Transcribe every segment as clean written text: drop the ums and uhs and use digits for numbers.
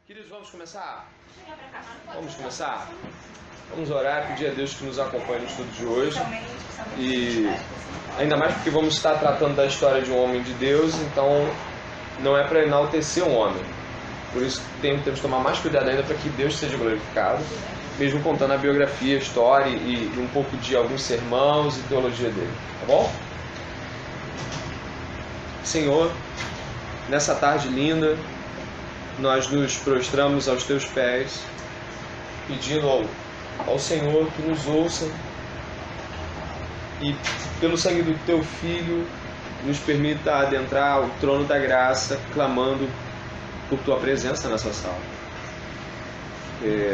Queridos, vamos começar? Vamos começar? Vamos orar e pedir a Deus que nos acompanhe no estudo de hoje. E ainda mais porque vamos estar tratando da história de um homem de Deus, então não é para enaltecer um homem. Por isso temos que tomar mais cuidado ainda para que Deus seja glorificado, mesmo contando a biografia, a história e um pouco de alguns sermãos e teologia dele. Tá bom? Senhor, nessa tarde linda, nós nos prostramos aos teus pés, pedindo ao Senhor que nos ouça e, pelo sangue do teu Filho, nos permita adentrar o trono da graça, clamando por tua presença nessa sala.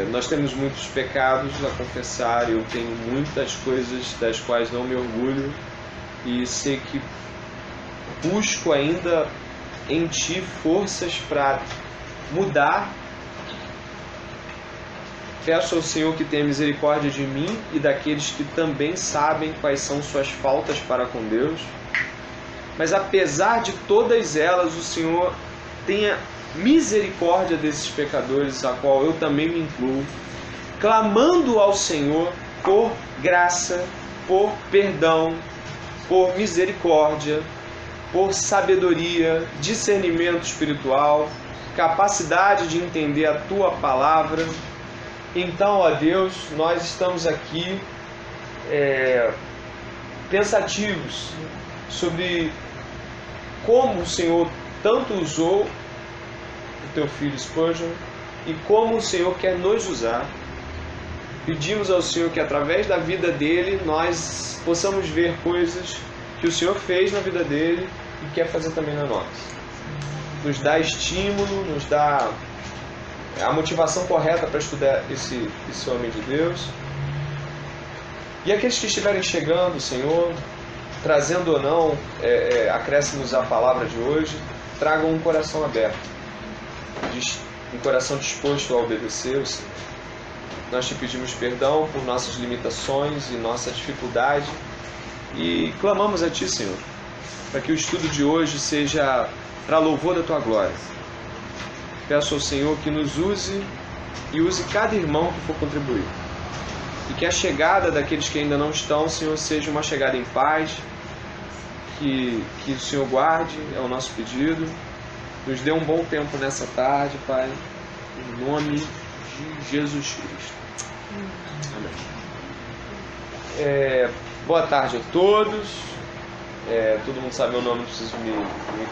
Nós temos muitos pecados a confessar, eu tenho muitas coisas das quais não me orgulho e sei que busco ainda em ti forças para mudar. Peço ao Senhor que tenha misericórdia de mim e daqueles que também sabem quais são suas faltas para com Deus. Mas apesar de todas elas, o Senhor tenha misericórdia desses pecadores, a qual eu também me incluo, clamando ao Senhor por graça, por perdão, por misericórdia, por sabedoria, discernimento espiritual, capacidade de entender a tua palavra. Então, ó Deus, nós estamos aqui pensativos sobre como o Senhor tanto usou o teu filho Spurgeon e como o Senhor quer nos usar. Pedimos ao Senhor que através da vida dele nós possamos ver coisas que o Senhor fez na vida dele e quer fazer também na nossa. Nos dá estímulo, nos dá a motivação correta para estudar esse homem de Deus. E aqueles que estiverem chegando, Senhor, trazendo ou não acréscimos à palavra de hoje, tragam um coração aberto, um coração disposto a obedecer o Senhor. Nós te pedimos perdão por nossas limitações e nossa dificuldade e clamamos a ti, Senhor, para que o estudo de hoje seja para louvor da tua glória. Peço ao Senhor que nos use e use cada irmão que for contribuir. E que a chegada daqueles que ainda não estão, Senhor, seja uma chegada em paz, que o Senhor guarde, é o nosso pedido. Nos dê um bom tempo nessa tarde, Pai, em nome de Jesus Cristo. Amém. Boa tarde a todos. Todo mundo sabe meu nome, não preciso me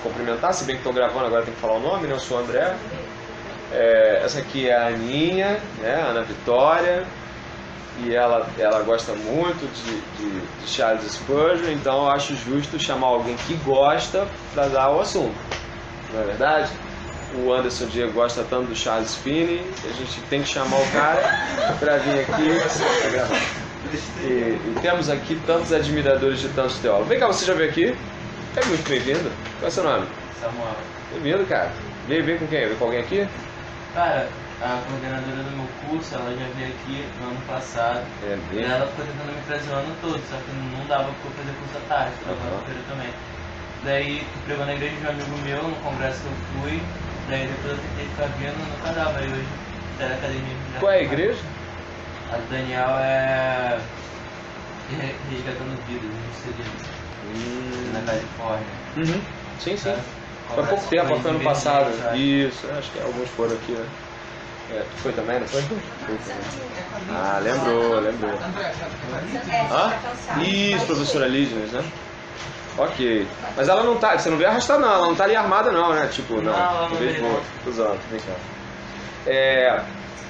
cumprimentar, se bem que estou gravando agora tem que falar o nome, né? Eu sou o André. Essa aqui é a Aninha, né? A Ana Vitória, e ela gosta muito de Charles Spurgeon, então eu acho justo chamar alguém que gosta para dar o assunto, não é verdade? O Anderson Diego gosta tanto do Charles Finney, a gente tem que chamar o cara para vir aqui para gravar. E temos aqui tantos admiradores de tantos teólogos. Vem cá, você já veio aqui? É muito bem-vindo. Qual é o seu nome? Samuel. Bem-vindo, cara. Veio com quem? Veio com alguém aqui? Cara, a coordenadora do meu curso, ela já veio aqui no ano passado. E ela ficou tentando me trazer o ano todo, só que não dava pra eu fazer curso à tarde, eu também. Daí, pregou na igreja de um amigo meu, no congresso que eu fui. Daí depois eu tentei ficar vindo, nunca dava. Aí hoje, até na academia. Qual é a igreja? A do Daniel é Resgatando Vidas, na Califórnia. Sim. Foi pouco tempo, foi ano passado. Isso, acho que alguns foram aqui, né? Tu foi também, não foi? Ah, lembrou. Isso, professora Lígias, né? Ok. Mas ela não tá, você não veio arrastar não, ela não tá ali armada não, né? Tipo, não vejo usando, vem cá.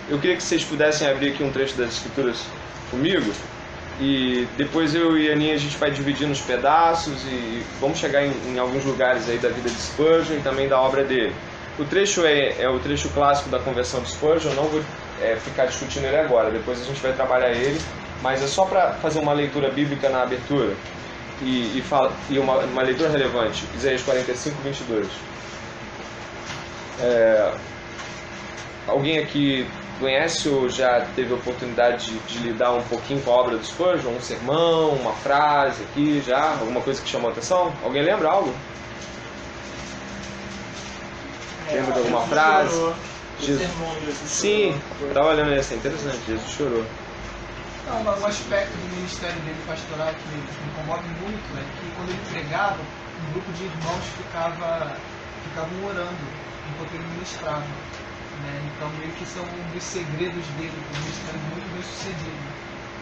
Eu queria que vocês pudessem abrir aqui um trecho das Escrituras comigo e depois eu e a Aninha a gente vai dividir nos pedaços e vamos chegar em alguns lugares aí da vida de Spurgeon e também da obra dele. O trecho é o trecho clássico da conversão de Spurgeon, não vou ficar discutindo ele agora, depois a gente vai trabalhar ele, mas é só para fazer uma leitura bíblica na abertura e uma leitura relevante, Isaías 45, 22. Alguém aqui conhece ou já teve a oportunidade de lidar um pouquinho com a obra do Spurgeon? Um sermão, uma frase aqui já? Alguma coisa que chamou a atenção? Alguém lembra algo? Lembra de alguma frase? Jesus. Sim, estava olhando essa, é interessante, Jesus chorou. Não, um aspecto do ministério dele pastoral que me incomode muito é que quando ele pregava, um grupo de irmãos ficavam orando enquanto ele ministrava. Né? Então, meio que são um dos segredos dele, um ministério muito bem sucedido.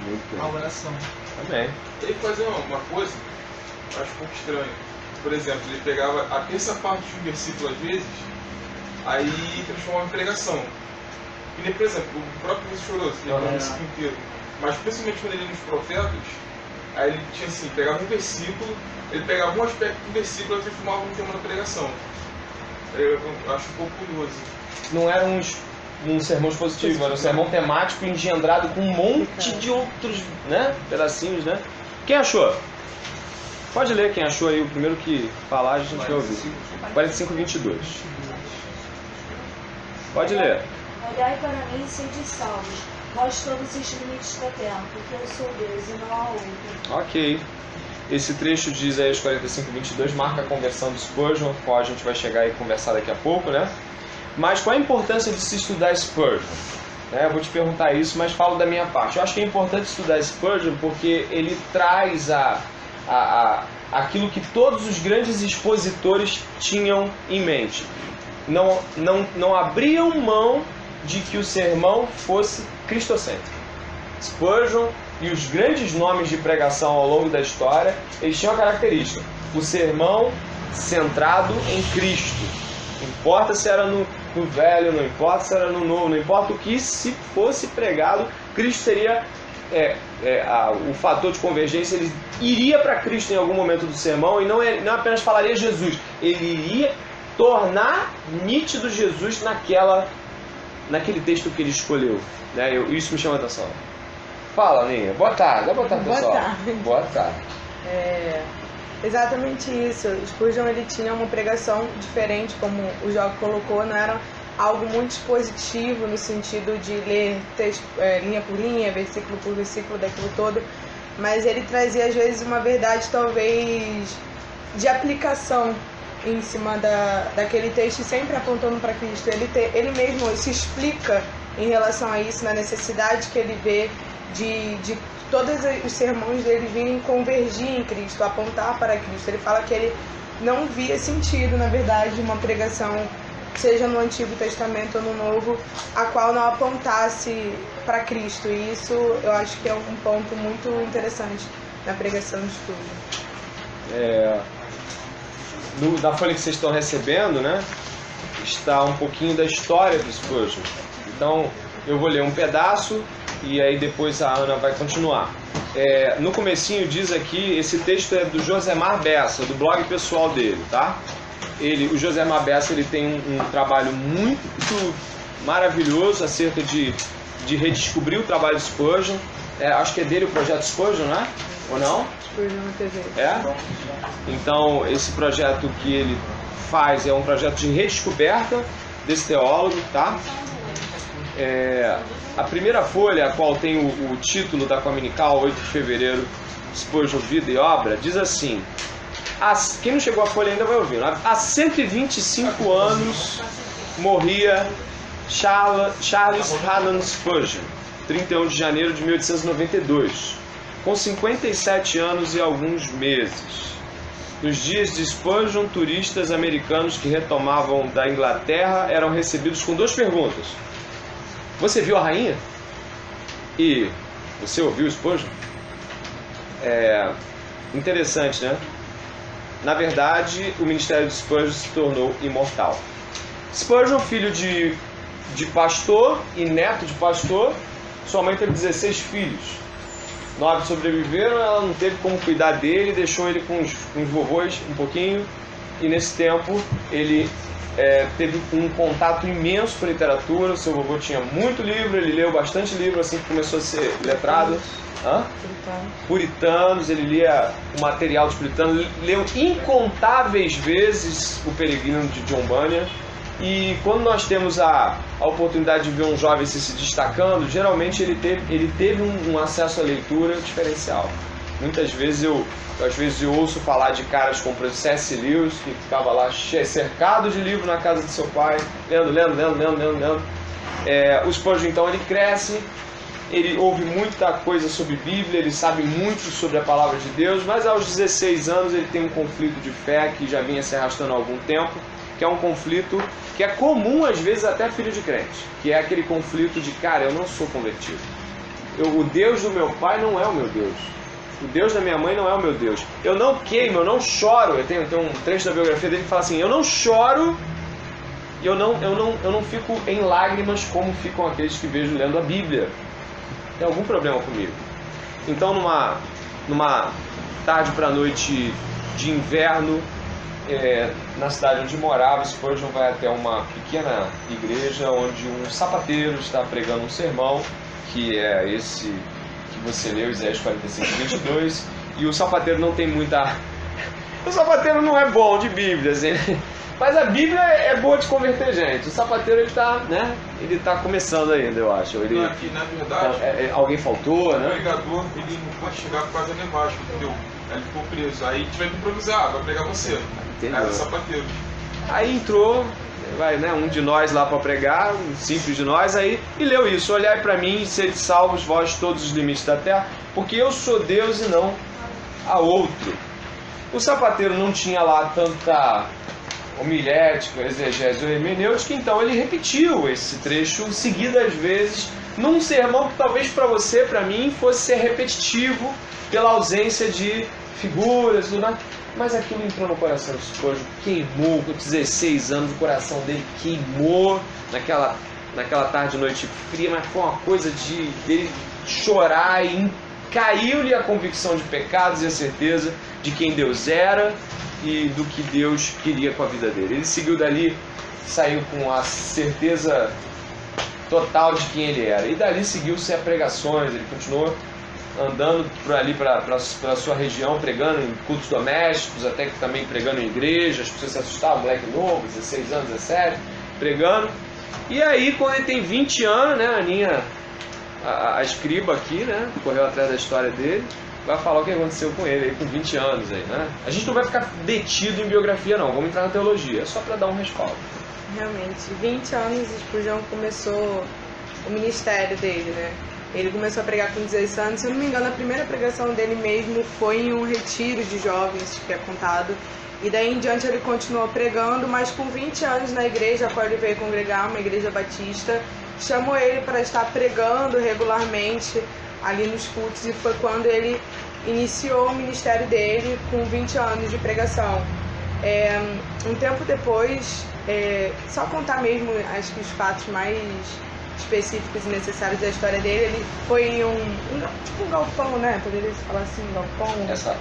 Muito bem. A oração. Também. Ele fazia uma coisa, eu acho um pouco estranho. Por exemplo, ele pegava a terça parte de um versículo às vezes, aí transformava em pregação. E nem, por exemplo, o próprio Jesus chorou, você pegava o versículo inteiro. Mas principalmente quando ele ia nos profetas, aí ele tinha assim, pegava um versículo, ele pegava um aspecto do versículo e transformava no tema da pregação. Eu acho um pouco curioso. Não era um sermão expositivo, era um sermão temático engendrado com um monte de outros, né, pedacinhos, né? Quem achou? Pode ler quem achou aí, o primeiro que falar a gente vai ouvir. 45:22. Pode ler. Olhai para mim e sede salvos, vós todos os limites da terra, porque eu sou Deus e não há outro. Ok. Esse trecho de Isaías 45:22 marca a conversão de Spurgeon, qual a gente vai chegar e conversar daqui a pouco, né? Mas qual a importância de se estudar Spurgeon? Eu vou te perguntar isso, mas falo da minha parte. Eu acho que é importante estudar Spurgeon porque ele traz aquilo que todos os grandes expositores tinham em mente. Não abriam mão de que o sermão fosse cristocêntrico. Spurgeon e os grandes nomes de pregação ao longo da história, eles tinham a característica: o sermão centrado em Cristo. Não importa se era no velho, não importa se era no novo, não importa o que se fosse pregado, Cristo seria o fator de convergência. Ele iria para Cristo em algum momento do sermão e não apenas falaria Jesus, ele iria tornar nítido Jesus naquele texto que ele escolheu. Isso me chama a atenção. Fala, Aninha. Boa tarde, pessoal. Boa tarde. Boa tarde. Exatamente isso. Spurgeon, ele tinha uma pregação diferente, como o Jó colocou, não era algo muito expositivo no sentido de ler texto, linha por linha, versículo por versículo daquilo todo, mas ele trazia às vezes uma verdade talvez de aplicação em cima daquele texto, sempre apontando para Cristo. Ele mesmo se explica em relação a isso, na necessidade que ele vê de todos os sermões dele virem convergir em Cristo, apontar para Cristo. Ele fala que ele não via sentido, na verdade, uma pregação, seja no Antigo Testamento ou no Novo, a qual não apontasse para Cristo. E isso eu acho que é um ponto muito interessante na pregação de Spurgeon. Da folha que vocês estão recebendo, né, está um pouquinho da história do Spurgeon. Então, eu vou ler um pedaço e aí depois a Ana vai continuar. No comecinho diz aqui, esse texto é do Josemar Bessa, do blog pessoal dele, tá? O Josemar Bessa, ele tem um trabalho muito maravilhoso acerca de redescobrir o trabalho de Spurgeon. Acho que é dele o projeto Spurgeon, né? Ou não? Spurgeon na TV. Então, esse projeto que ele faz é um projeto de redescoberta desse teólogo, tá? A primeira folha, a qual tem o título da Cominical, 8 de fevereiro, Spurgeon, Vida e Obra, diz assim: quem não chegou à folha ainda vai ouvir. Há 125 anos morria Charles Haddon Spurgeon, 31 de janeiro de 1892, com 57 anos e alguns meses. Nos dias de Spurgeon, turistas americanos que retomavam da Inglaterra eram recebidos com duas perguntas: você viu a rainha? E você ouviu Spurgeon? Interessante, né? Na verdade, o ministério de Spurgeon se tornou imortal. Spurgeon, filho de pastor e neto de pastor, sua mãe teve 16 filhos. 9 sobreviveram, ela não teve como cuidar dele, deixou ele com os vovôs um pouquinho, e nesse tempo ele teve um contato imenso com a literatura. O seu vovô tinha muito livro, ele leu bastante livro assim que começou a ser letrado. Puritanos, ele lia o material dos puritanos, leu incontáveis vezes o Peregrino de John Bunyan. E quando nós temos a oportunidade de ver um jovem se destacando, geralmente ele teve um acesso à leitura diferencial. Muitas vezes eu ouço falar de caras como o C.S. Lewis, que ficava lá cercado de livros na casa de seu pai, lendo. O Spurgeon, então, ele cresce, ele ouve muita coisa sobre Bíblia, ele sabe muito sobre a palavra de Deus, mas aos 16 anos ele tem um conflito de fé que já vinha se arrastando há algum tempo, que é um conflito que é comum às vezes até filho de crente, que é aquele conflito de, cara, eu não sou convertido. O Deus do meu pai não é o meu Deus. O Deus da minha mãe não é o meu Deus. Eu não queimo, eu não choro. Eu tenho um trecho da biografia dele que fala assim, eu não choro e eu não fico em lágrimas como ficam aqueles que vejo lendo a Bíblia. Tem algum problema comigo. Então numa tarde para noite de inverno, na cidade onde morava, Spurgeon vai até uma pequena igreja onde um sapateiro está pregando um sermão, que é esse que você leu, Isaías 45:22, e o sapateiro não tem muita... O sapateiro não é bom de Bíblia, assim, mas a Bíblia é boa de converter gente. O sapateiro, ele tá começando ainda, eu acho. Aqui, na verdade, alguém faltou, né? O pregador, ele não pode chegar por causa da nevasca, entendeu? Ele ficou preso. Aí a gente vai improvisar, vai pregar você. Era o sapateiro. Aí entrou, um de nós lá para pregar, um simples de nós, aí, e leu isso: olhai para mim e sede salvos vós todos os limites da terra, porque eu sou Deus e não há outro. O sapateiro não tinha lá tanta homilética, exegese ou hermenêutica, então ele repetiu esse trecho seguidas vezes, num sermão que talvez para você, para mim, fosse ser repetitivo pela ausência de figuras, tudo mais. Mas aquilo entrou no coração do Spurgeon, queimou, com 16 anos, o coração dele queimou naquela tarde, noite fria, mas foi uma coisa dele chorar, e caiu-lhe a convicção de pecados e a certeza de quem Deus era e do que Deus queria com a vida dele. Ele seguiu dali, saiu com a certeza total de quem ele era, e dali seguiu-se a pregações. Ele continuou andando por ali, pela sua região, pregando em cultos domésticos, até que também pregando em igreja. As pessoas se assustavam, moleque novo, 16 anos, 17, pregando. E aí, quando ele tem 20 anos, né, a Aninha, a escriba aqui, né, correu atrás da história dele, vai falar o que aconteceu com ele aí com 20 anos aí, né? A gente não vai ficar detido em biografia não, vamos entrar na teologia, só para dar um respaldo. Realmente, 20 anos Spurgeon começou o ministério dele, né? Ele começou a pregar com 16 anos, se eu não me engano, a primeira pregação dele mesmo foi em um retiro de jovens, que é contado, e daí em diante ele continuou pregando, mas com 20 anos na igreja a qual ele veio congregar, uma igreja batista, chamou ele para estar pregando regularmente ali nos cultos, e foi quando ele iniciou o ministério dele com 20 anos de pregação. Um tempo depois, só contar mesmo, acho que os fatos mais específicos e necessários da história dele, ele foi em um galpão, né? Poderia se falar assim, um galpão?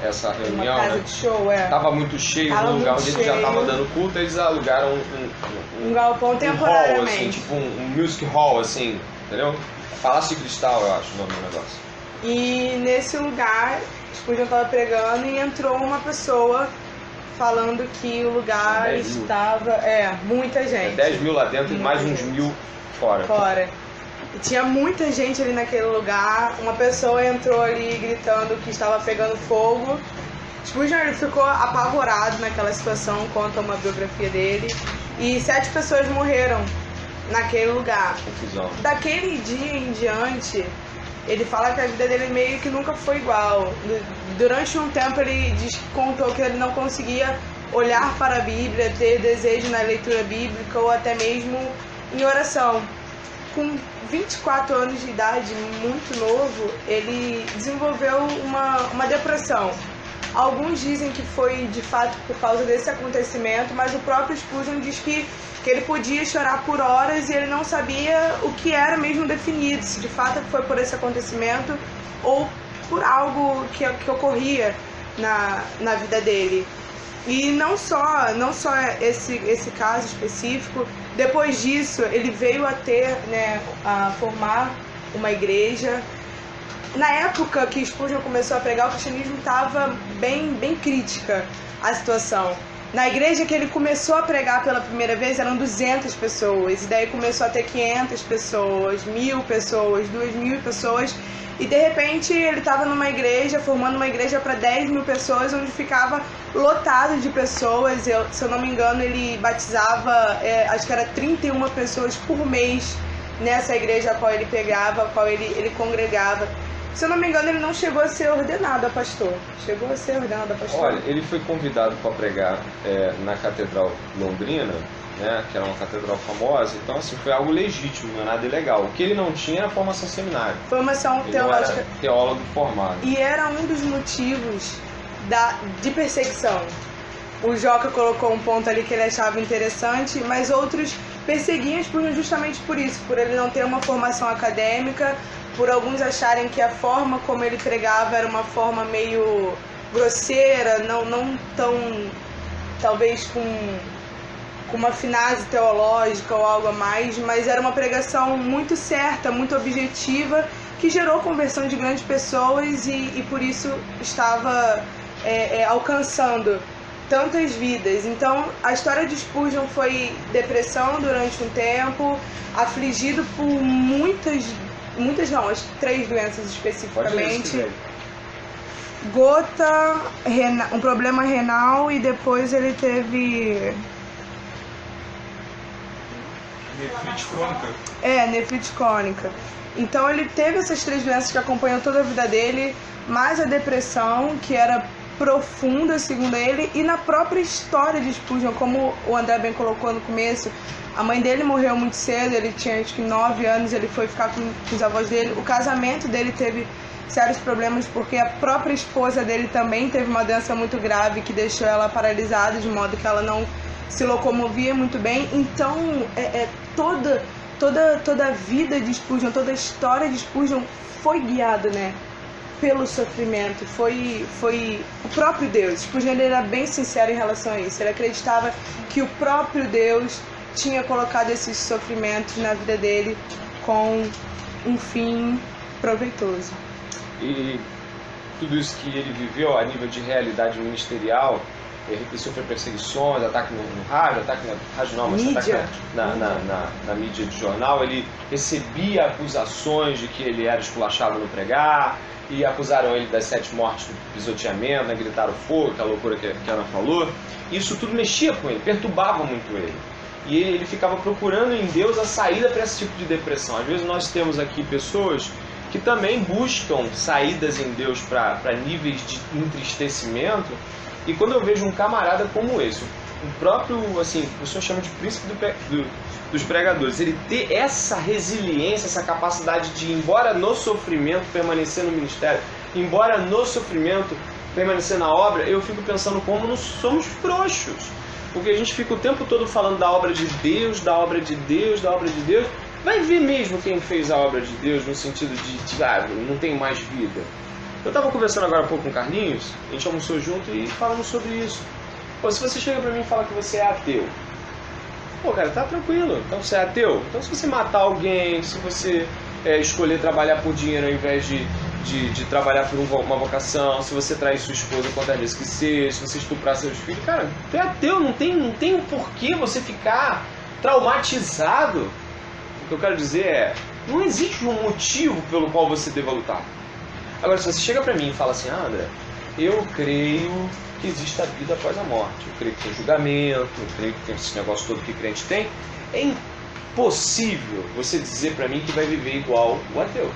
Essa reunião, uma casa de show, Tava muito cheio no lugar onde ele já estava dando culto, eles alugaram um galpão temporariamente. Um hall, assim, tipo um music hall, assim, entendeu? Palácio de Cristal, eu acho o nome do negócio. E nesse lugar, Spurgeon estava pregando e entrou uma pessoa falando que o lugar estava... muita gente. 10 mil lá dentro e mais uns 1000 fora. E tinha muita gente ali naquele lugar. Uma pessoa entrou ali gritando que estava pegando fogo. Spurgeon, ele ficou apavorado naquela situação, conta uma biografia dele. E 7 pessoas morreram naquele lugar. Confusão. Daquele dia em diante, ele fala que a vida dele meio que nunca foi igual. Durante um tempo ele contou que ele não conseguia olhar para a Bíblia, ter desejo na leitura bíblica ou até mesmo em oração. Com 24 anos de idade, muito novo, ele desenvolveu uma depressão. Alguns dizem que foi de fato por causa desse acontecimento, mas o próprio Spurgeon diz que ele podia chorar por horas e ele não sabia o que era mesmo definido, se de fato foi por esse acontecimento ou por algo que ocorria na vida dele. E não só esse caso específico, depois disso ele veio a formar uma igreja. Na época que Spurgeon começou a pregar, o cristianismo estava bem crítica a situação. Na igreja que ele começou a pregar pela primeira vez eram 200 pessoas, e daí começou a ter 500 pessoas, 1.000 pessoas, 2.000 pessoas, e de repente ele estava numa igreja, formando uma igreja para 10.000 pessoas, onde ficava lotado de pessoas. Se eu não me engano, ele batizava, acho que era 31 pessoas por mês nessa igreja a qual ele pregava, a qual ele congregava. Se eu não me engano, ele não chegou a ser ordenado a pastor. Chegou a ser ordenado a pastor? Olha, ele foi convidado para pregar na Catedral Londrina, né, que era uma catedral famosa, então assim, foi algo legítimo, não é nada ilegal. O que ele não tinha era formação seminária. Formação teológica. Não era teólogo formado. E era um dos motivos de perseguição. O Joca colocou um ponto ali que ele achava interessante, mas outros perseguiam Spurgeon justamente por isso, por ele não ter uma formação acadêmica, por alguns acharem que a forma como ele pregava era uma forma meio grosseira, não tão, talvez com uma finase teológica ou algo a mais, mas era uma pregação muito certa, muito objetiva, que gerou conversão de grandes pessoas e por isso estava alcançando tantas vidas. Então, a história de Spurgeon foi depressão durante um tempo, afligido por muitas não, acho que 3 doenças especificamente. Gota, um problema renal, e depois ele teve... Nefrite crônica. Nefrite crônica. Então ele teve essas 3 doenças que acompanham toda a vida dele, mais a depressão, que era profunda, segundo ele, e na própria história de Spurgeon, como o André bem colocou no começo, a mãe dele morreu muito cedo, ele tinha acho que 9 anos, ele foi ficar com os avós dele. O casamento dele teve sérios problemas porque a própria esposa dele também teve uma doença muito grave que deixou ela paralisada, de modo que ela não se locomovia muito bem. Então, toda a vida de Spurgeon, toda a história de Spurgeon foi guiada, né, pelo sofrimento. Foi o próprio Deus. Spurgeon era bem sincero em relação a isso. Ele acreditava que o próprio Deus tinha colocado esses sofrimentos na vida dele com um fim proveitoso. E tudo isso que ele viveu a nível de realidade ministerial, ele sofreu perseguições, ataque no rádio, ataque na rádio não, mas mídia. Ataque na mídia de jornal. Ele recebia acusações de que ele era esculachado no pregar, e acusaram ele das 7 mortes do pisoteamento, né, gritaram fogo, aquela loucura que a Ana falou. Isso tudo mexia com ele, perturbava muito ele. E ele ficava procurando em Deus a saída para esse tipo de depressão. Às vezes nós temos aqui pessoas que também buscam saídas em Deus para níveis de entristecimento. E quando eu vejo um camarada como esse, o próprio, assim, o senhor chama de príncipe dos pregadores, ele ter essa resiliência, essa capacidade de, embora no sofrimento, permanecer no ministério, embora no sofrimento, permanecer na obra, eu fico pensando como nós somos frouxos. Porque a gente fica o tempo todo falando da obra de Deus, da obra de Deus, da obra de Deus. Vai ver mesmo quem fez a obra de Deus no sentido de não tem mais vida. Eu estava conversando agora há pouco com o Carlinhos, a gente almoçou junto e falamos sobre isso. Pô, se você chega pra mim e fala que você é ateu, pô, cara, tá tranquilo, então você é ateu. Então se você matar alguém, se você escolher trabalhar por dinheiro ao invés de trabalhar por uma vocação, se você trair sua esposa quantas vezes que seja, se você estuprar seus filhos, cara, tu é ateu, não tem um porquê você ficar traumatizado. O que eu quero dizer é, não existe um motivo pelo qual você deva lutar. Agora, se você chega pra mim e fala assim, André, eu creio que existe a vida após a morte, eu creio que tem julgamento, eu creio que tem esse negócio todo que crente tem, é impossível você dizer pra mim que vai viver igual o ateu.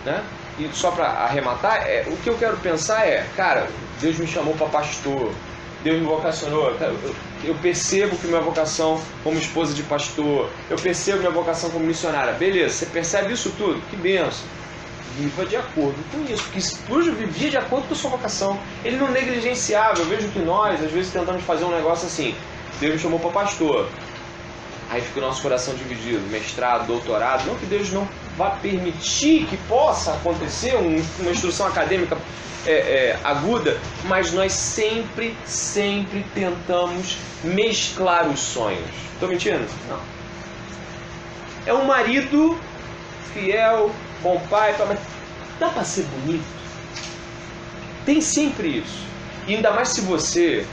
Né? E só para arrematar, o que eu quero pensar é, cara, Deus me chamou para pastor, Deus me vocacionou, eu percebo que minha vocação como esposa de pastor, eu percebo minha vocação como missionária, beleza, você percebe isso tudo? Que benção. Viva de acordo com isso, porque Spurgeon vivia de acordo com a sua vocação, ele não negligenciava. Eu vejo que nós, às vezes, tentamos fazer um negócio assim, Deus me chamou para pastor, aí fica o nosso coração dividido, mestrado, doutorado, não que Deus não vá permitir que possa acontecer uma instrução acadêmica aguda, mas nós sempre tentamos mesclar os sonhos. Estou mentindo? Não. É um marido fiel, bom pai, mas dá para ser bonito? Tem sempre isso. E ainda mais se você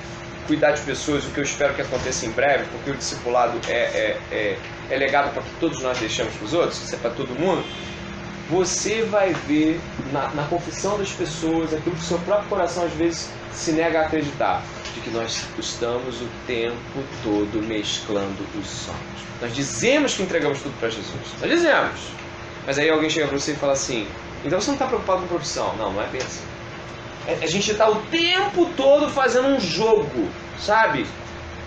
cuidar de pessoas, o que eu espero que aconteça em breve, porque o discipulado é legado para que todos nós deixamos para os outros, isso é para todo mundo. Você vai ver na confissão das pessoas aquilo que o seu próprio coração às vezes se nega a acreditar, de que nós estamos o tempo todo mesclando os sonhos. Nós dizemos que entregamos tudo para Jesus, nós dizemos, mas aí alguém chega para você e fala assim, então você não está preocupado com profissão? Não, não é bem assim. A gente está o tempo todo fazendo um jogo, sabe?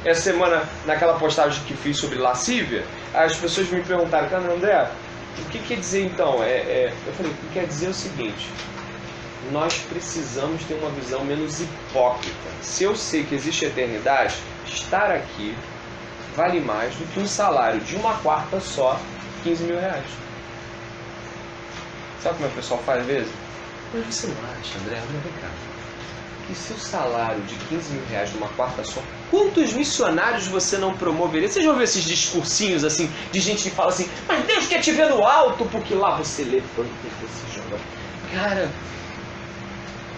Essa semana, naquela postagem que fiz sobre lascívia, as pessoas me perguntaram, cara, André, o que quer dizer então? Eu falei, o que quer dizer é o seguinte, nós precisamos ter uma visão menos hipócrita. Se eu sei que existe eternidade, estar aqui vale mais do que um salário de uma quarta só, 15 mil reais. Sabe como é que o pessoal faz às vezes? Mas você não acha, André, vem cá, que seu salário de 15 mil reais de uma quarta só, quantos missionários você não promoveria? Você já ouviu esses discursinhos assim, de gente que fala assim, mas Deus quer te ver no alto, porque lá você levanta e você joga. Cara,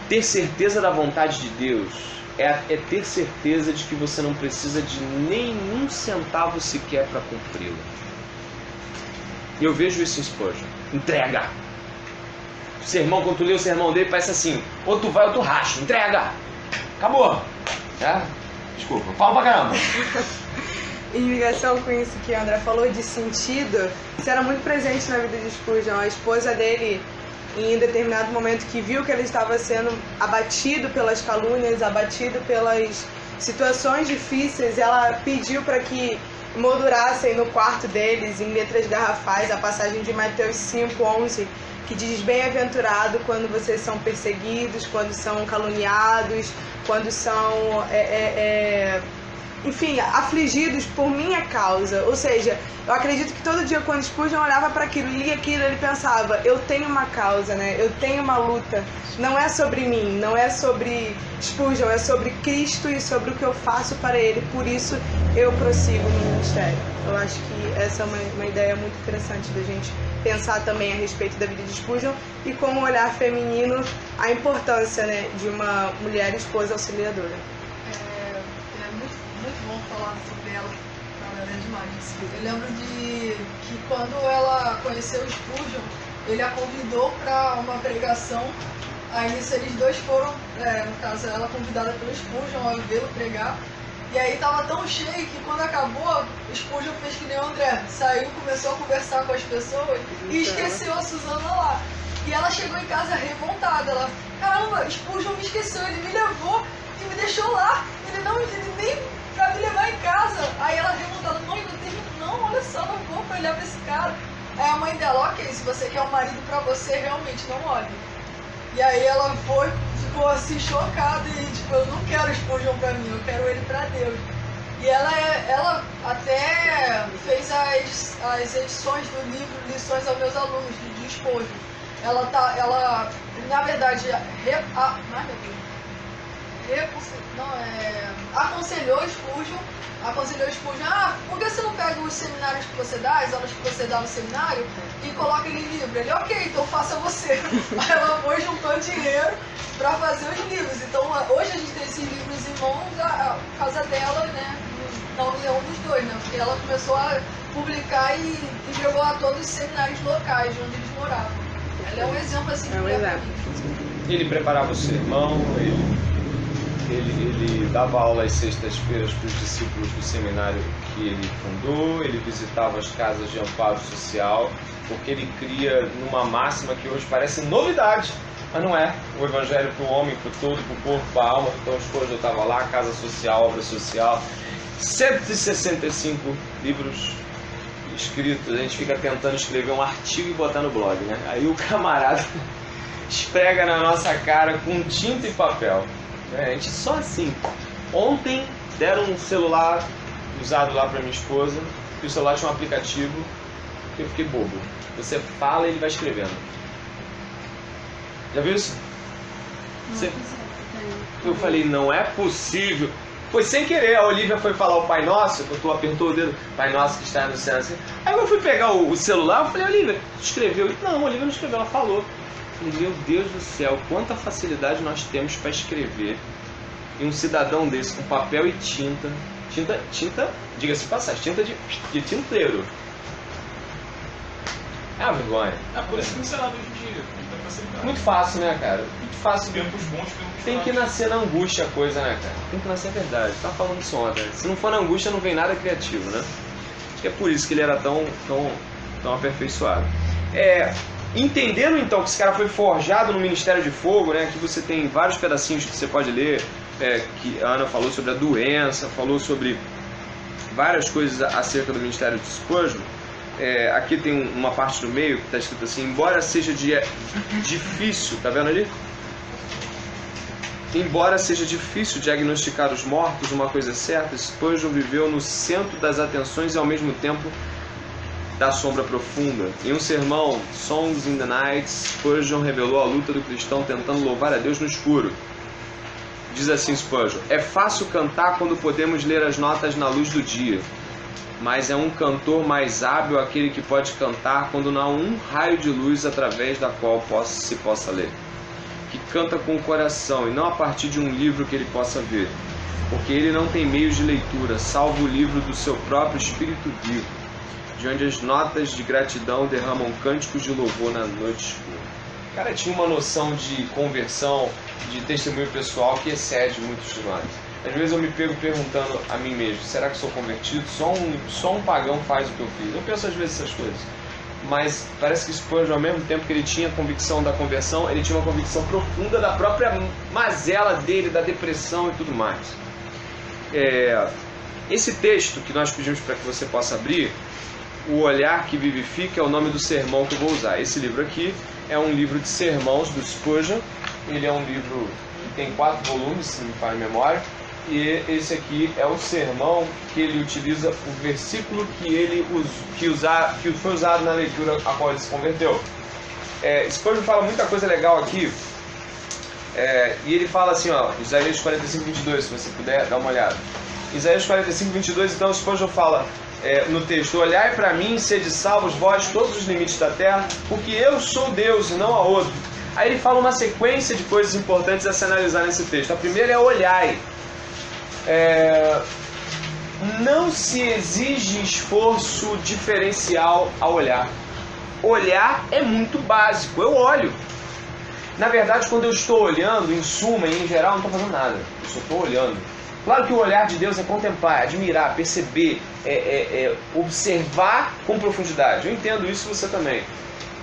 ter certeza da vontade de Deus é ter certeza de que você não precisa de nenhum centavo sequer para cumpri-la. E eu vejo isso em Spurgeon. Entrega! O sermão, quando tu lê o sermão dele, parece assim, ou tu vai ou tu racha, entrega! Acabou! Desculpa, eu falo pra caramba! Em ligação com isso que o André falou de sentido, isso era muito presente na vida de Spurgeon. A esposa dele, em determinado momento que viu que ele estava sendo abatido pelas calúnias, abatido pelas situações difíceis, ela pediu para que moldurassem no quarto deles, em letras garrafais, a passagem de Mateus 5:11, que diz: bem-aventurado quando vocês são perseguidos, quando são caluniados, quando são enfim, afligidos por minha causa. Ou seja, eu acredito que todo dia quando Spurgeon olhava para aquilo, lia aquilo, ele pensava, eu tenho uma causa, né? Eu tenho uma luta. Não é sobre mim, não é sobre Spurgeon, é sobre Cristo e sobre o que eu faço para Ele. Por isso eu prossigo no ministério. Eu acho que essa é uma ideia muito interessante da gente pensar também a respeito da vida de Spurgeon e como o olhar feminino, a importância, né, de uma mulher esposa auxiliadora. Muito bom falar sobre ela, ela é demais. Eu lembro que quando ela conheceu o Spurgeon, ele a convidou para uma pregação. Aí nisso eles dois foram, no caso ela convidada pelo Spurgeon a vê-lo pregar. E aí tava tão cheio que quando acabou, o Spurgeon fez que nem o André, saiu, começou a conversar com as pessoas e esqueceu a Susana lá. E ela chegou em casa revoltada, ela, caramba, Spurgeon me esqueceu, ele me levou e me deixou lá, ele nem pra me levar em casa. Aí ela revoltada, não, olha só, não vou pra olhar pra esse cara. Aí a mãe dela, ok, se você quer um marido pra você, realmente não olhe. E aí ela ficou assim chocada e tipo, eu não quero Spurgeon pra mim, eu quero ele pra Deus. E ela até fez as edições do livro Lições aos Meus Alunos, de Spurgeon. Ela na verdade, aconselhou Spurgeon, por que você não pega os seminários que você dá, as aulas que você dá no seminário e coloca ele em livro? Ele, ok, então faça você. Aí ela foi juntando dinheiro para fazer os livros. Então hoje a gente tem esses livros em mãos por causa dela, né, na união dos dois, né, porque ela começou a publicar e jogou a todos os seminários locais de onde eles moravam. Ela é um exemplo assim de mulher. Ele preparava o sermão, ele dava aula às sextas-feiras para os discípulos do seminário que ele fundou, ele visitava as casas de amparo social, porque ele cria numa máxima que hoje parece novidade, mas não é. O evangelho para o homem, para o todo, para o corpo, para a alma. Então hoje eu estava lá, casa social, obra social, 165 livros escritos. A gente fica tentando escrever um artigo e botar no blog, né? Aí o camarada esfrega na nossa cara com tinta e papel. A gente só assim. Ontem deram um celular usado lá para minha esposa, e o celular tinha um aplicativo que eu fiquei bobo. Você fala e ele vai escrevendo. Já viu isso? Eu falei, não é possível. Foi sem querer, a Olivia foi falar o Pai Nosso, tu apertou o dedo, Pai Nosso que está no céu. Assim. Aí eu fui pegar o celular, eu falei, Olivia, tu escreveu? Não, a Olivia não escreveu, ela falou. Meu Deus do céu, quanta facilidade nós temos para escrever. E um cidadão desse com papel e tinta, diga-se de passagem, tinta de tinteiro. É uma vergonha. Por isso que o Senado hoje em dia, tá facilitado. Muito fácil, né, cara? Muito fácil. Tempos bons, tempos Tem que nascer na angústia a coisa, né, cara? Tem que nascer a verdade. Tava falando isso ontem. Se não for na angústia, não vem nada criativo, né? Acho que é por isso que ele era tão aperfeiçoado. Entendendo então que esse cara foi forjado no Ministério de Fogo, né? Aqui você tem vários pedacinhos que você pode ler, que a Ana falou sobre a doença, falou sobre várias coisas acerca do Ministério de Spurgeon. Aqui tem uma parte do meio que está escrito assim: embora seja difícil, tá vendo ali? Embora seja difícil diagnosticar os mortos, uma coisa é certa, Spurgeon viveu no centro das atenções e ao mesmo tempo da sombra profunda. Em um sermão, Songs in the Night, Spurgeon revelou a luta do cristão tentando louvar a Deus no escuro. Diz assim Spurgeon: é fácil cantar quando podemos ler as notas na luz do dia, mas é um cantor mais hábil aquele que pode cantar quando não há um raio de luz através da qual se possa ler, que canta com o coração e não a partir de um livro que ele possa ver, porque ele não tem meios de leitura, salvo o livro do seu próprio espírito vivo, de onde as notas de gratidão derramam cânticos de louvor na noite escura. O cara tinha uma noção de conversão, de testemunho pessoal que excede muitos de nós. Às vezes eu me pego perguntando a mim mesmo: será que sou convertido? Só um pagão faz o que eu fiz. Eu penso às vezes essas coisas. Mas parece que Spurgeon, ao mesmo tempo que ele tinha convicção da conversão, ele tinha uma convicção profunda da própria mazela dele, da depressão e tudo mais. Esse texto que nós pedimos para que você possa abrir, O Olhar que Vivifica, é o nome do sermão que eu vou usar. Esse livro aqui é um livro de sermãos do Spurgeon. Ele é um livro que tem 4 volumes, se não me falha a memória. E esse aqui é o sermão que ele utiliza, o versículo que foi usado na leitura a qual ele se converteu. Spurgeon fala muita coisa legal aqui. E ele fala assim, Isaías 45, 22, se você puder dar uma olhada. Isaías 45, 22, então Spurgeon fala no texto: olhai para mim, sede salvos vós todos os limites da terra, porque eu sou Deus e não há outro. Aí ele fala uma sequência de coisas importantes a se analisar nesse texto. A primeira é olhai. Não se exige esforço diferencial ao olhar. Olhar é muito básico, eu olho. Na verdade, quando eu estou olhando, em suma e em geral, não estou fazendo nada, eu só estou olhando. Claro que o olhar de Deus é contemplar, admirar, perceber, observar com profundidade. Eu entendo isso, você também.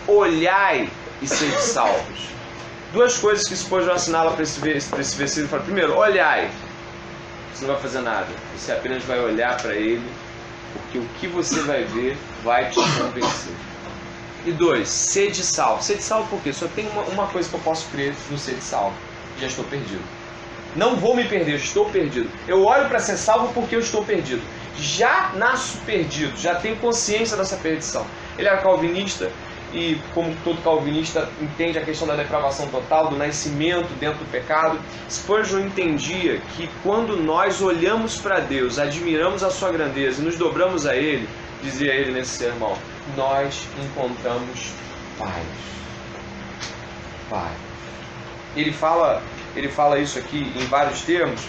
Olhai e sede salvos. Duas coisas que Spurgeon assinala para esse versículo. Fala: primeiro, olhai. Você não vai fazer nada, você apenas vai olhar para ele, porque o que você vai ver vai te convencer. E 2, sede salvo. Sede salvo por quê? Só tem uma coisa que eu posso crer no sede salvo: já estou perdido. Não vou me perder, estou perdido. Eu olho para ser salvo porque eu estou perdido. Já nasço perdido, já tenho consciência dessa perdição. Ele era calvinista e, como todo calvinista, entende a questão da depravação total, do nascimento dentro do pecado. Spurgeon entendia que quando nós olhamos para Deus, admiramos a sua grandeza e nos dobramos a Ele, dizia ele nesse sermão, nós encontramos paz. Paz. Ele fala isso aqui em vários termos.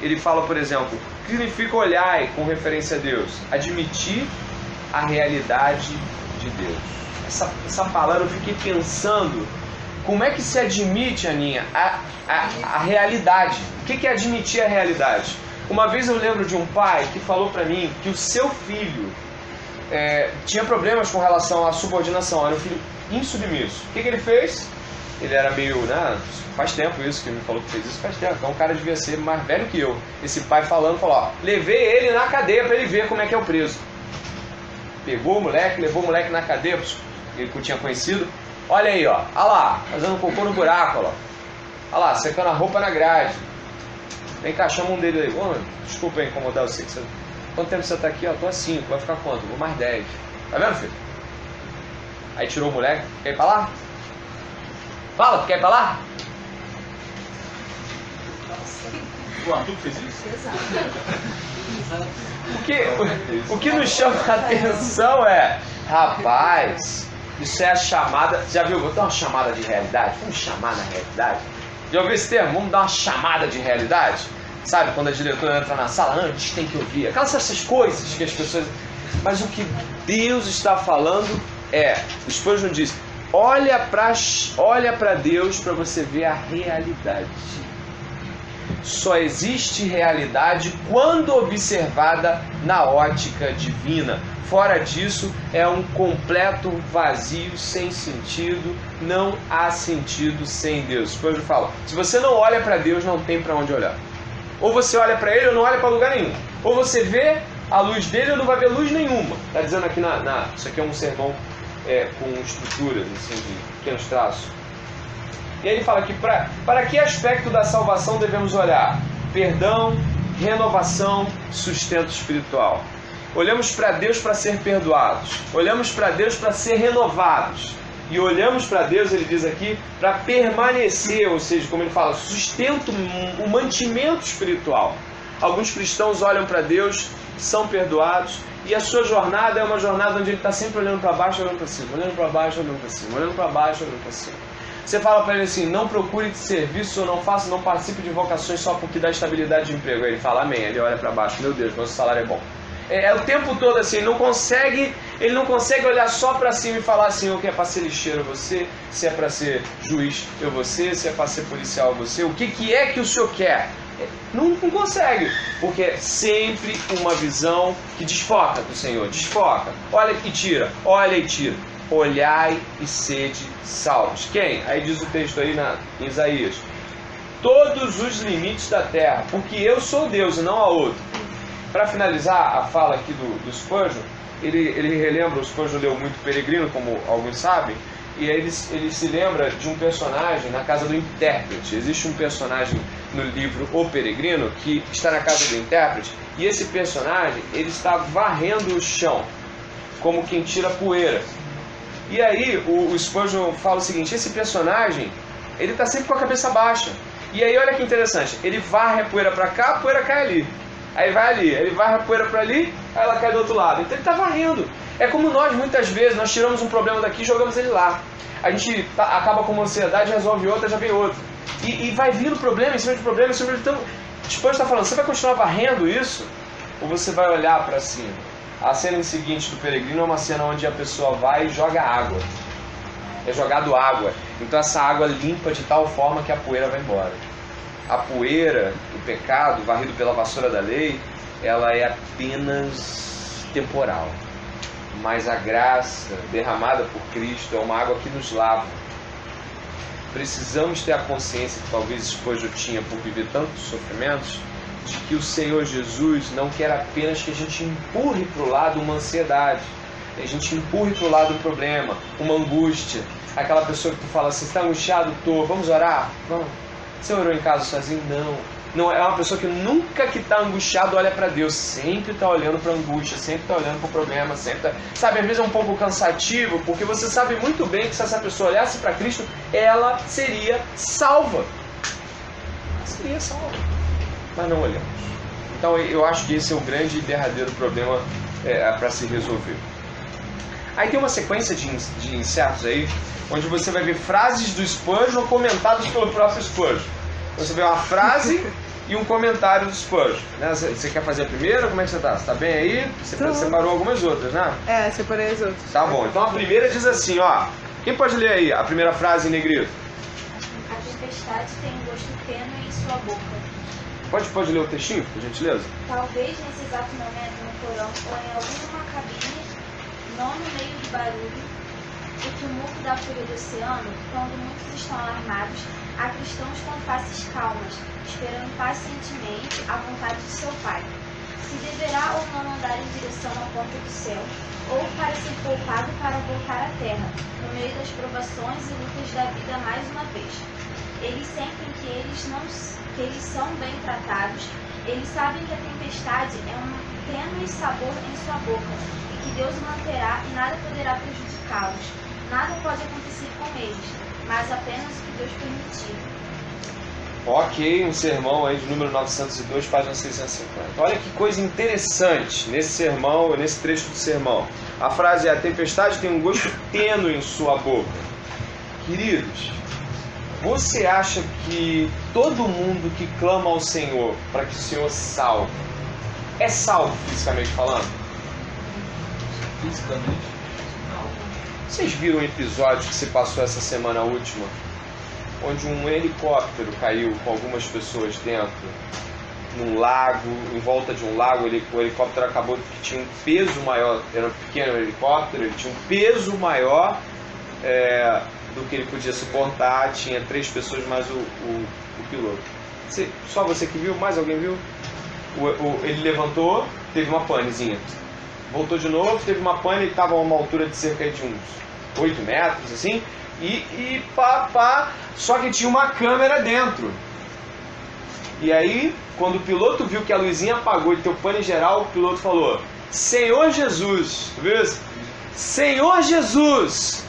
Ele fala, por exemplo, o que significa olhar com referência a Deus? Admitir a realidade de Deus. Essa palavra eu fiquei pensando, como é que se admite, Aninha, a realidade? O que é admitir a realidade? Uma vez eu lembro de um pai que falou para mim que o seu filho tinha problemas com relação à subordinação, era um filho insubmisso. O que ele fez? Ele era meio, faz tempo isso, que ele me falou que fez isso, faz tempo, então o cara devia ser mais velho que eu. Esse pai falou, levei ele na cadeia para ele ver como é que é o preso. Pegou o moleque, levou o moleque na cadeia, ele que eu tinha conhecido. Olha aí, olha lá, fazendo cocô no buraco, olha lá, secando a roupa na grade. Vem cá, chama um dele aí. Desculpa aí incomodar você. Quanto tempo você tá aqui? Tô há 5, vai ficar quanto? Vou mais 10. Tá vendo, filho? Aí tirou o moleque, quer ir pra lá? Fala, quer ir pra lá? O Arthur fez isso? O que nos chama a atenção rapaz, isso é a chamada. Já viu? Vou dar uma chamada de realidade. Vamos chamar na realidade? Já ouviu esse termo? Vamos dar uma chamada de realidade? Sabe, quando a diretora entra na sala, antes tem que ouvir. Aquelas essas coisas que as pessoas... Mas o que Deus está falando o Spurgeon diz, olha para Deus para você ver a realidade. Só existe realidade quando observada na ótica divina. Fora disso, é um completo vazio, sem sentido. Não há sentido sem Deus. Spurgeon fala, se você não olha para Deus, não tem para onde olhar. Ou você olha para Ele ou não olha para lugar nenhum. Ou você vê a luz dele ou não vai ver luz nenhuma. Está dizendo aqui isso aqui é um sermão com estruturas, assim, de pequenos traços. E aí ele fala que para que aspecto da salvação devemos olhar? Perdão, renovação, sustento espiritual. Olhamos para Deus para ser perdoados. Olhamos para Deus para ser renovados. E olhamos para Deus, ele diz aqui, para permanecer, ou seja, como ele fala, sustento, o mantimento espiritual. Alguns cristãos olham para Deus, são perdoados, e a sua jornada é uma jornada onde ele está sempre olhando para baixo, olhando para cima, olhando para baixo, olhando para cima, olhando para baixo, olhando para cima. Você fala para ele assim, não procure de serviço, ou não participe de vocações só porque dá estabilidade de emprego. Aí ele fala, amém, ele olha para baixo, meu Deus, nosso salário é bom. É o tempo todo assim, ele não consegue olhar só para cima e falar assim, o que é para ser lixeiro você, se é para ser juiz eu você, se é para ser policial você, o que é que o senhor quer? Não consegue, porque é sempre uma visão que desfoca do Senhor, desfoca, olha e tira, olha e tira. Olhai e sede salvos. Quem? Aí diz o texto aí em Isaías, todos os limites da terra, porque eu sou Deus e não há outro. Para finalizar a fala aqui do Spurgeon, ele relembra, o Spurgeon leu muito Peregrino, como alguns sabem, e aí ele se lembra de um personagem na casa do intérprete. Existe um personagem no livro O Peregrino que está na casa do intérprete, e esse personagem ele está varrendo o chão, como quem tira poeira. E aí o Spurgeon fala o seguinte, esse personagem, ele está sempre com a cabeça baixa. E aí olha que interessante, ele varre a poeira para cá, a poeira cai ali. Aí vai ali, ele varre a poeira para ali, aí ela cai do outro lado. Então ele está varrendo. É como nós, muitas vezes, nós tiramos um problema daqui e jogamos ele lá. A gente acaba com uma ansiedade, resolve outra, já vem outra. E vai vindo problema em cima de problema, em cima de... Então, o Spurgeon está falando, você vai continuar varrendo isso? Ou você vai olhar para cima? A cena seguinte do Peregrino é uma cena onde a pessoa vai e joga água. É jogado água. Então essa água limpa de tal forma que a poeira vai embora. A poeira, o pecado, varrido pela vassoura da lei, ela é apenas temporal. Mas a graça derramada por Cristo é uma água que nos lava. Precisamos ter a consciência que talvez Spurgeon tinha por viver tantos sofrimentos, de que o Senhor Jesus não quer apenas que a gente empurre para o lado uma ansiedade, que a gente empurre para o lado um problema, uma angústia. Aquela pessoa que tu fala assim, está angustiado? Tô, vamos orar? Vamos. Você orou em casa sozinho? Não, é uma pessoa que nunca que está angustiado olha para Deus, sempre está olhando para a angústia, sempre está olhando para o problema, sempre tá... Sabe, às vezes é um pouco cansativo, porque você sabe muito bem que se essa pessoa olhasse para Cristo, ela seria salva. Ela seria salva. Mas não olhamos. Então eu acho que esse é o grande e derradeiro problema para se resolver. Aí tem uma sequência de insertos aí, onde você vai ver frases do Spurgeon comentadas pelo próprio Spurgeon. Você vê uma frase e um comentário do Spurgeon. Né? Você quer fazer a primeira? Como é que você está? Você está bem aí? Você separou algumas outras, né? Separei as outras. Tá bom. Então a primeira diz assim, ó. Quem pode ler aí a primeira frase em negrito? A tempestade tem um gosto tênue em sua boca. Pode ler o textinho, por gentileza? Talvez nesse exato momento no porão ou em alguma cabine, não no meio do barulho, o tumulto da fúria do oceano, quando muitos estão alarmados, há cristãos com faces calmas, esperando pacientemente a vontade de seu Pai. Se deverá ou não andar em direção à porta do céu, ou para ser poupado para voltar à terra, no meio das provações e lutas da vida mais uma vez. Eles sentem que eles são bem tratados, eles sabem que a tempestade é um tênue sabor em sua boca, e que Deus o manterá e nada poderá prejudicá-los. Nada pode acontecer com eles, mas apenas o que Deus permitir. Ok, um sermão aí de número 902, página 650. Olha que coisa interessante nesse sermão, nesse trecho do sermão. A frase é: a tempestade tem um gosto tênue em sua boca. Queridos, Você acha que todo mundo que clama ao Senhor para que o Senhor salve, é salvo fisicamente falando? Fisicamente? Vocês viram um episódio que se passou essa semana última, onde um helicóptero caiu com algumas pessoas dentro, num lago, em volta de um lago? O helicóptero acabou que tinha um peso maior, era um pequeno helicóptero, ele tinha um peso maior do que ele podia suportar, tinha 3 pessoas mais o piloto. Só você que viu? Mais alguém viu? Ele levantou, teve uma panezinha. Voltou de novo, teve uma pane, ele estava a uma altura de cerca de uns 8 metros, assim, e só que tinha uma câmera dentro. E aí, quando o piloto viu que a luzinha apagou e deu pane geral, o piloto falou: Senhor Jesus, viu isso? Senhor Jesus!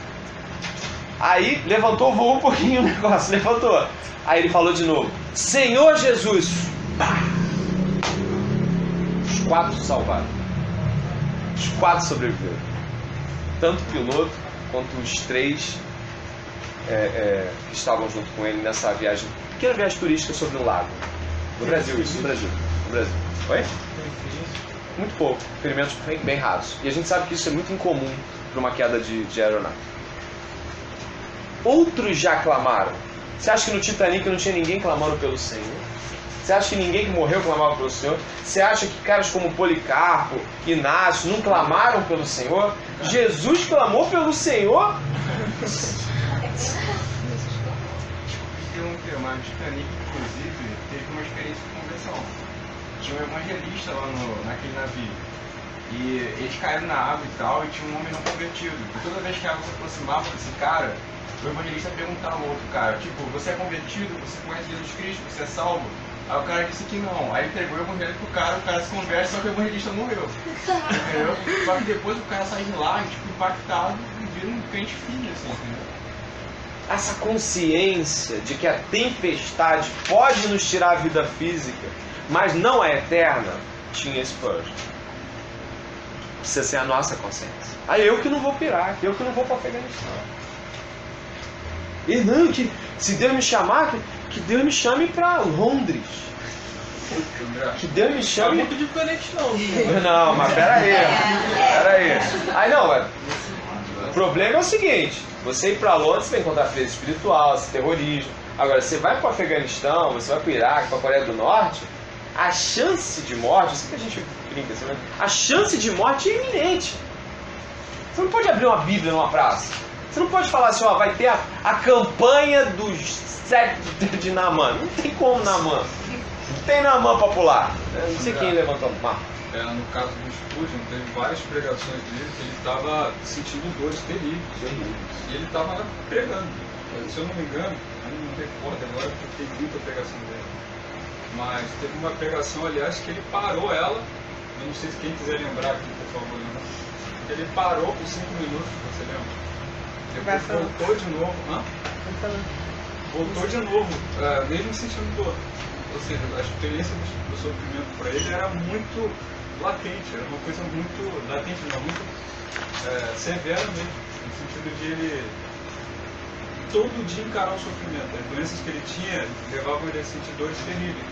Aí levantou, voou um pouquinho o negócio, levantou. Aí ele falou de novo: Senhor Jesus! Pá! Os 4 se salvaram. Os 4 sobreviveram. Tanto o piloto quanto os 3 que estavam junto com ele nessa viagem, pequena viagem turística sobre um lago. No Brasil, isso, no Brasil. No Brasil. Oi? Muito pouco, ferimentos bem raros. E a gente sabe que isso é muito incomum para uma queda de aeronave. Outros já clamaram. Você acha que no Titanic não tinha ninguém clamando pelo Senhor? Você acha que ninguém que morreu clamava pelo Senhor? Você acha que caras como Policarpo, Inácio não clamaram pelo Senhor? Jesus clamou pelo Senhor? Mas o Titanic, inclusive, teve uma experiência de conversão. Tinha um evangelista lá naquele navio. E eles caíram na água e tal, e tinha um homem não convertido. E toda vez que a água se aproximava desse cara, o evangelista perguntava ao outro cara, tipo, você é convertido? Você conhece Jesus Cristo? Você é salvo? Aí o cara disse que não. Aí ele entregou o evangelho pro cara, o cara se converte, só que o evangelista morreu. Entendeu? Só que depois o cara sai de lá, tipo, impactado e vira um crente filho, assim, entendeu? Essa consciência de que a tempestade pode nos tirar a vida física, mas não é eterna, tinha Spurgeon. Precisa ser a nossa consciência. Aí eu que não vou pirar, eu que não vou para Afeganistão. E não, que se Deus me chamar, que Deus me chame para Londres. Que Deus me chame... Não é muito diferente não. Não, mas peraí. Aí não, o problema é o seguinte: você ir para Londres, você vai encontrar frieza espiritual, esse terrorismo. Agora, você vai para o Afeganistão, você vai para o Iraque, para a Coreia do Norte, a chance de morte, isso que a gente brinca, assim, né? A chance de morte é iminente. Você não pode abrir uma Bíblia numa praça. Você não pode falar assim, ó, vai ter a campanha dos 7 de Naamã. Não tem como Naamã. Não tem Naamã para pular. Não sei quem levantou o mapa. No caso do Spurgeon, teve várias pregações dele que ele estava sentindo dores terríveis. E ele estava lá pregando. Se eu não me engano, eu não recordo agora porque tem muita pregação dele. Mas teve uma pregação, aliás, que ele parou ela. Eu não sei se quem quiser lembrar aqui, por favor, lembra. Ele parou por 5 minutos, você lembra? Depois voltou de novo. Voltou de novo, mesmo sentindo dor. Ou seja, a experiência do sofrimento para ele era muito latente, era uma coisa muito latente, não, muito severa mesmo, no sentido de ele todo dia encarar o sofrimento. As doenças que ele tinha levavam ele a sentir dores terríveis.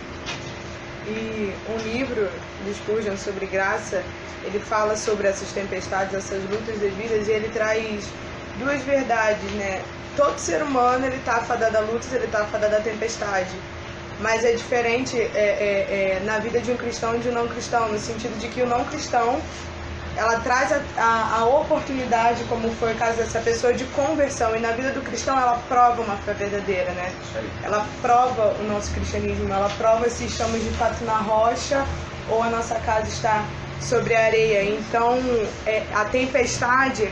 E um livro do Spurgeon sobre graça, ele fala sobre essas tempestades, essas lutas devidas, e ele traz 2 verdades, né? Todo ser humano, ele está afadado a lutas, ele está afadado a tempestade. Mas é diferente na vida de um cristão e de um não cristão, no sentido de que o não cristão, ela traz a oportunidade, como foi o caso dessa pessoa, de conversão. E na vida do cristão, ela prova uma fé verdadeira, né? Ela prova o nosso cristianismo, ela prova se estamos de fato na rocha ou a nossa casa está sobre a areia. Então, a tempestade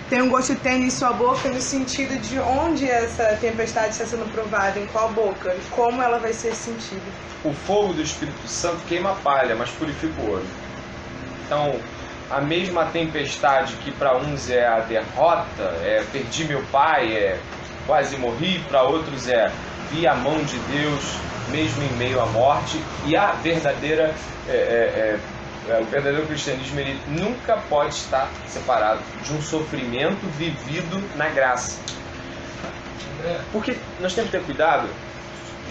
tem um gosto tênue em sua boca, no sentido de onde essa tempestade está sendo provada, em qual boca, e como ela vai ser sentida. O fogo do Espírito Santo queima a palha, mas purifica o ouro. Então, a mesma tempestade que para uns é a derrota, perdi meu pai, quase morri, para outros vi a mão de Deus mesmo em meio à morte. E a verdadeira o verdadeiro cristianismo, ele nunca pode estar separado de um sofrimento vivido na graça. Porque nós temos que ter cuidado,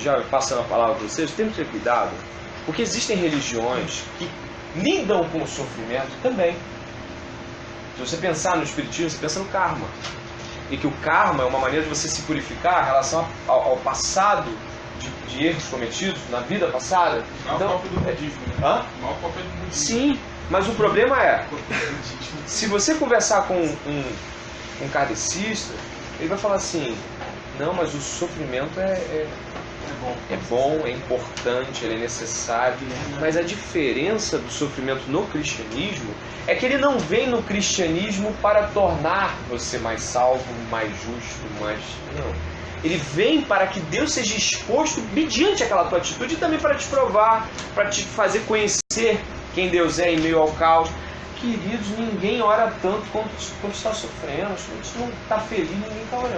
já passando a palavra para vocês, temos que ter cuidado, porque existem religiões que lidam com o sofrimento também. Se você pensar no espiritismo, você pensa no karma. E que o karma é uma maneira de você se purificar em relação ao passado de erros cometidos na vida passada. Maior cópia do budismo, né? Maior cópia do budismo. Sim, mas o problema é, se você conversar com um kardecista, ele vai falar assim, não, mas o sofrimento é bom, é importante, ele é necessário, mas a diferença do sofrimento no cristianismo é que ele não vem no cristianismo para tornar você mais salvo, mais justo, mais... Não. Ele vem para que Deus seja exposto mediante aquela tua atitude e também para te provar, para te fazer conhecer quem Deus é em meio ao caos. Queridos, ninguém ora tanto quanto está sofrendo. Se a gente não está feliz, ninguém está orando.